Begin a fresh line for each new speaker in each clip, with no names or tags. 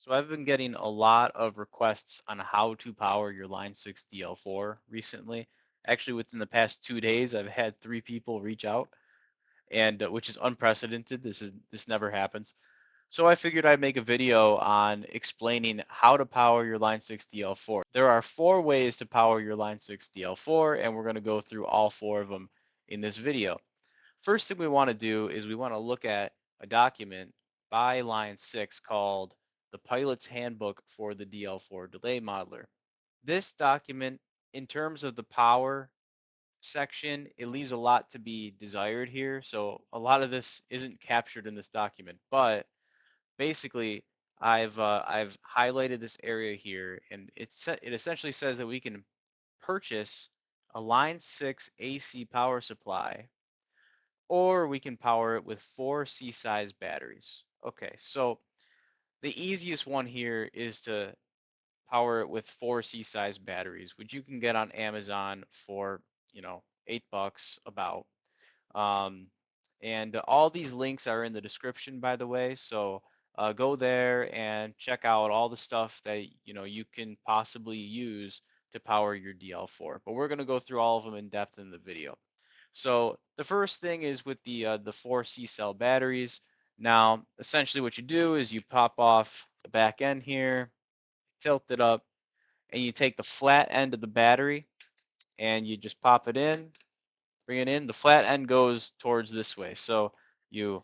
So I've been getting a lot of requests on how to power your Line 6 DL4 recently. Actually, within the past 2 days, I've had 3 people reach out, and which is unprecedented. This never happens. So I figured I'd make a video on explaining how to power your Line 6 DL4. There are 4 ways to power your Line 6 DL4, and we're going to go through all 4 of them in this video. First thing we want to do is we want to look at a document by Line 6 called the Pilot's Handbook for the DL4 Delay Modeler. This document, in terms of the power section, it leaves a lot to be desired here. So a lot of this isn't captured in this document, but basically I've highlighted this area here, and it essentially says that we can purchase a Line 6 AC power supply, or we can power it with 4 C-size batteries. Okay, so the easiest one here is to power it with 4 C-size batteries, which you can get on Amazon for, $8 about. Um, and all these links are in the description, by the way. So go there and check out all the stuff that you can possibly use to power your DL4. But we're going to go through all of them in depth in the video. So the first thing is with the 4 C-cell batteries. Now, essentially what you do is you pop off the back end here, tilt it up, and you take the flat end of the battery and you just pop it in, bring it in. The flat end goes towards this way. So you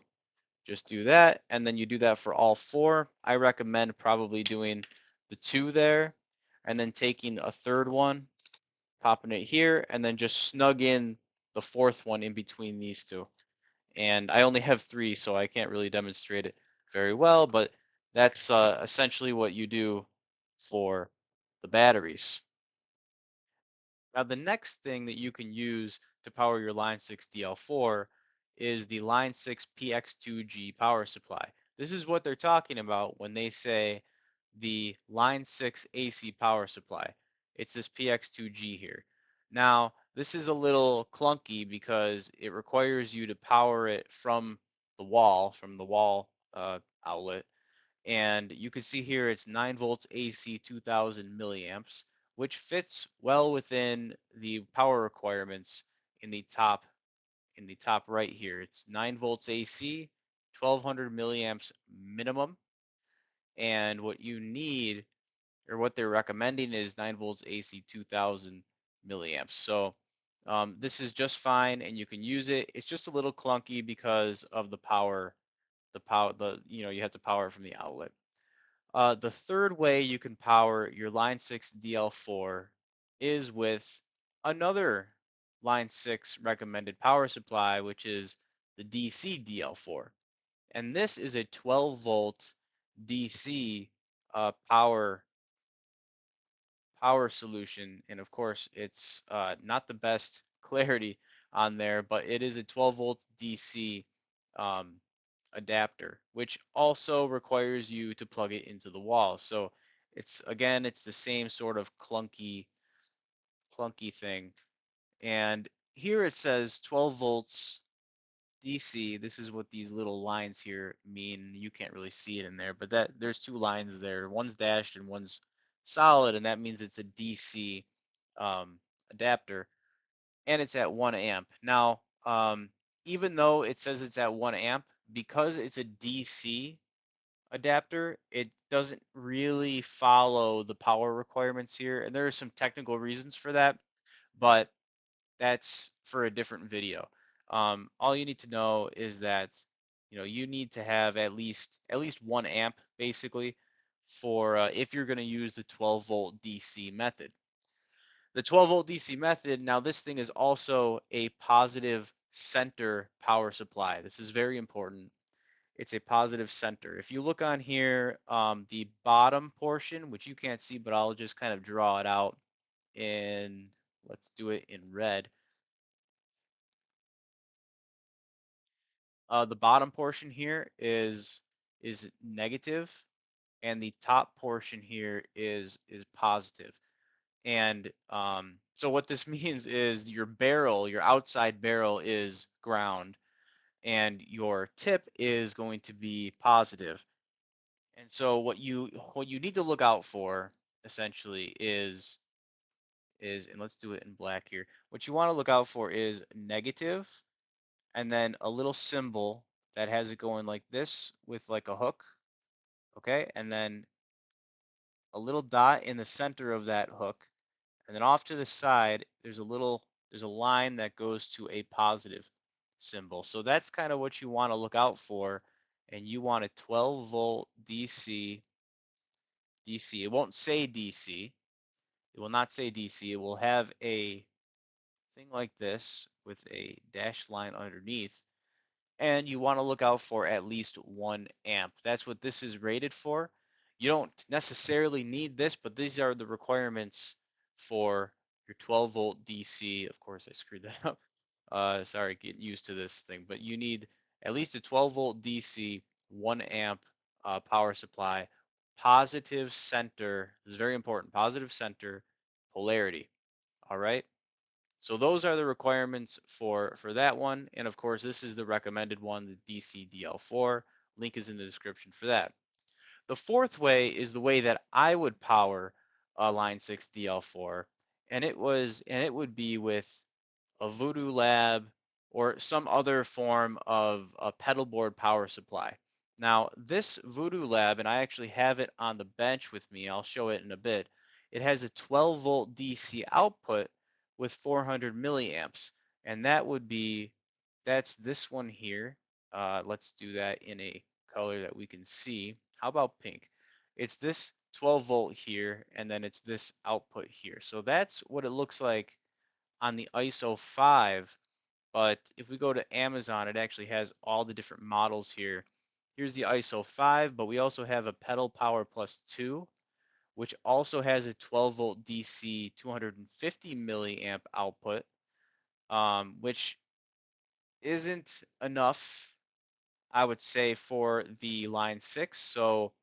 just do that, and then you do that for all 4. I recommend probably doing the 2 there, and then taking a third one, popping it here, and then just snug in the 4th one in between these 2. And I only have 3, so I can't really demonstrate it very well, but that's essentially what you do for the batteries. Now, the next thing that you can use to power your Line 6 DL4 is the Line 6 PX2G power supply. This is what they're talking about when they say the Line 6 AC power supply. It's this PX2G here. Now, this is a little clunky because it requires you to power it from the wall, outlet. And you can see here it's 9 volts AC, 2000 milliamps, which fits well within the power requirements in the top right here. It's 9 volts AC, 1200 milliamps minimum, and what you need, or what they're recommending, is 9 volts AC, 2000 milliamps. So this is just fine, and you can use it. It's just a little clunky because of the power. You have to power it from the outlet. The third way you can power your Line 6 DL4 is with another Line 6 recommended power supply, which is the DC DL4. And this is a 12 volt DC power solution. And of course, it's not the best clarity on there, but it is a 12 volt DC um, adapter, which also requires you to plug it into the wall. So it's the same sort of clunky thing. And here it says 12 volts DC. This is what these little lines here mean. You can't really see it in there, but there's 2 lines there. One's dashed and one's solid, and that means it's a DC adapter, and it's at 1 amp. Now, even though it says it's at 1 amp, because it's a DC adapter, it doesn't really follow the power requirements here. And there are some technical reasons for that, but that's for a different video. All you need to know is that you need to have at least 1 amp basically for if you're going to use the 12 volt DC method. The 12 volt DC method, now this thing is also a positive center power supply. This is very important. It's a positive center. If you look on here, the bottom portion, which you can't see, but I'll just kind of draw it out in, let's do it in red. The bottom portion here is negative, and the top portion here is positive. And so what this means is your outside barrel is ground, and your tip is going to be positive. And so what you need to look out for essentially is, and let's do it in black here. What you want to look out for is negative, and then a little symbol that has it going like this with like a hook, okay? And then a little dot in the center of that hook, and then off to the side, there's a line that goes to a positive symbol. So that's kind of what you want to look out for, and you want a 12 volt DC. It won't say DC. It will not say DC. It will have a thing like this with a dashed line underneath. And you want to look out for at least 1 amp. That's what this is rated for. You don't necessarily need this, but these are the requirements for your 12 volt DC. Of course, I screwed that up. Sorry, get used to this thing. But you need at least a 12 volt DC, 1 amp power supply, positive center. This is very important. Positive center polarity. All right. So those are the requirements for that one. And of course, this is the recommended one, the DC DL4. Link is in the description for that. The fourth way is the way that I would power a Line 6 DL4, and it would be with a Voodoo Lab or some other form of a pedal board power supply. Now, this Voodoo Lab, and I actually have it on the bench with me, I'll show it in a bit. It has a 12 volt DC output with 400 milliamps, and that's this one here. Let's do that in a color that we can see. How about pink? It's this 12 volt here, and then it's this output here. So that's what it looks like on the ISO 5, but if we go to Amazon, it actually has all the different models here. Here's the ISO 5, but we also have a Pedal Power Plus 2, which also has a 12 volt DC 250 milliamp output, which isn't enough, I would say, for the Line 6. So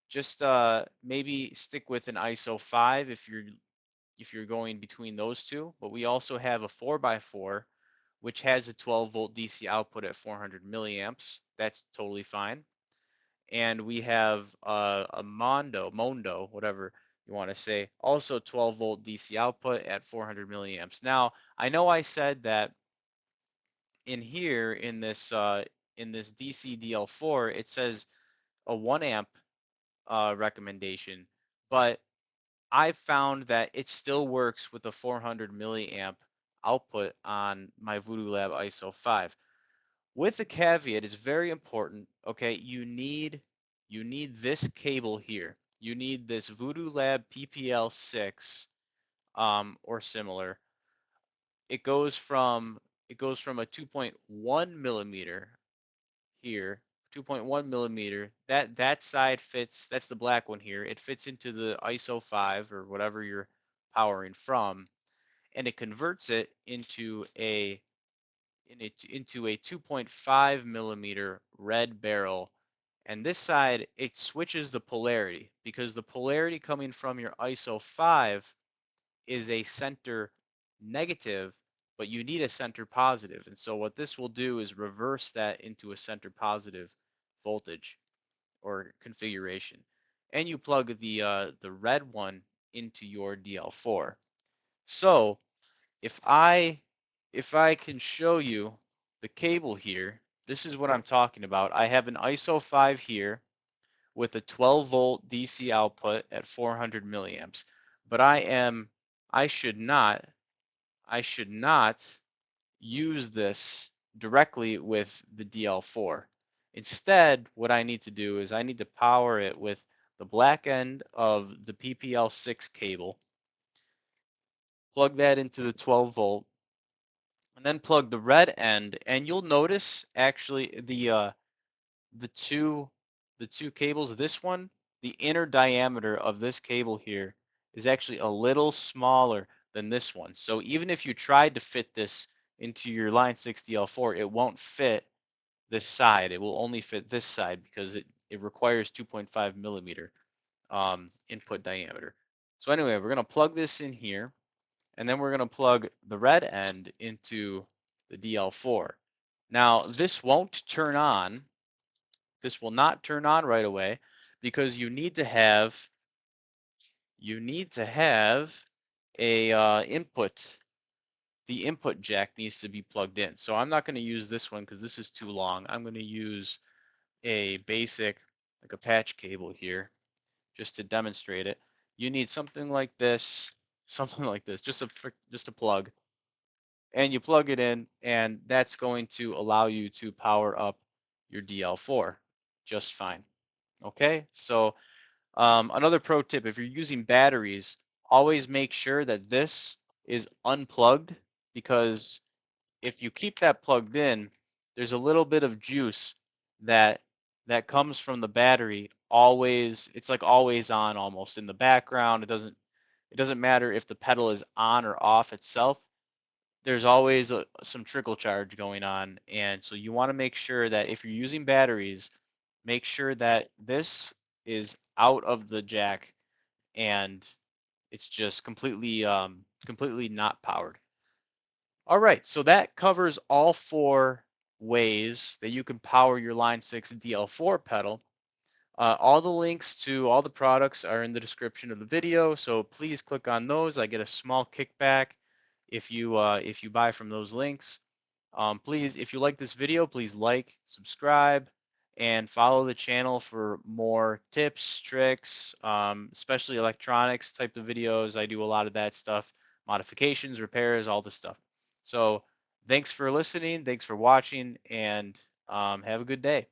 just maybe stick with an ISO 5 if you're going between those two. But we also have a 4x4, which has a 12 volt DC output at 400 milliamps. That's totally fine. And we have a Mondo, whatever you want to say, also 12 volt DC output at 400 milliamps. Now, I know I said that in here in this DC DL4, it says a 1 amp recommendation, but I found that it still works with a 400 milliamp output on my Voodoo Lab ISO 5. With the caveat, it's very important, okay, you need this cable here. You need this Voodoo Lab PPL6 or similar. It goes from a 2.1 millimeter here, 2.1 millimeter. That side fits. That's the black one here. It fits into the ISO 5 or whatever you're powering from, and it converts it into a 2.5 millimeter red barrel. And this side, it switches the polarity because the polarity coming from your ISO 5 is a center negative, but you need a center positive. And so what this will do is reverse that into a center positive voltage or configuration. And you plug the red one into your DL4. So if I can show you the cable here, this is what I'm talking about. I have an ISO 5 here with a 12 volt DC output at 400 milliamps, but I should not use this directly with the DL4. Instead, what I need to do is I need to power it with the black end of the PPL6 cable, plug that into the 12 volt, and then plug the red end, and you'll notice actually the two cables, this one, the inner diameter of this cable here is actually a little smaller than this one. So even if you tried to fit this into your Line 6 DL4, it won't fit this side. It will only fit this side because it requires 2.5 millimeter input diameter. So anyway, we're going to plug this in here, and then we're going to plug the red end into the DL4. Now, this won't turn on. This will not turn on right away because you need to have a input. The input jack needs to be plugged in. So I'm not going to use this one because this is too long. I'm going to use a basic, like a patch cable here, just to demonstrate it. You need something like this, just a plug, and you plug it in, and that's going to allow you to power up your DL4 just fine. Okay, so another pro tip: if you're using batteries, always make sure that this is unplugged, because if you keep that plugged in, there's a little bit of juice that comes from the battery. Always, it's like always on, almost in the background. It doesn't matter if the pedal is on or off itself. There's always some trickle charge going on, and so you want to make sure that if you're using batteries, make sure that this is out of the jack and it's just completely not powered. All right, so that covers all 4 ways that you can power your Line 6 DL4 pedal. All the links to all the products are in the description of the video, so please click on those. I get a small kickback if you buy from those links. Please, if you like this video, please like, subscribe, and follow the channel for more tips, tricks, especially electronics type of videos. I do a lot of that stuff, modifications, repairs, all this stuff. So thanks for listening, thanks for watching, and have a good day.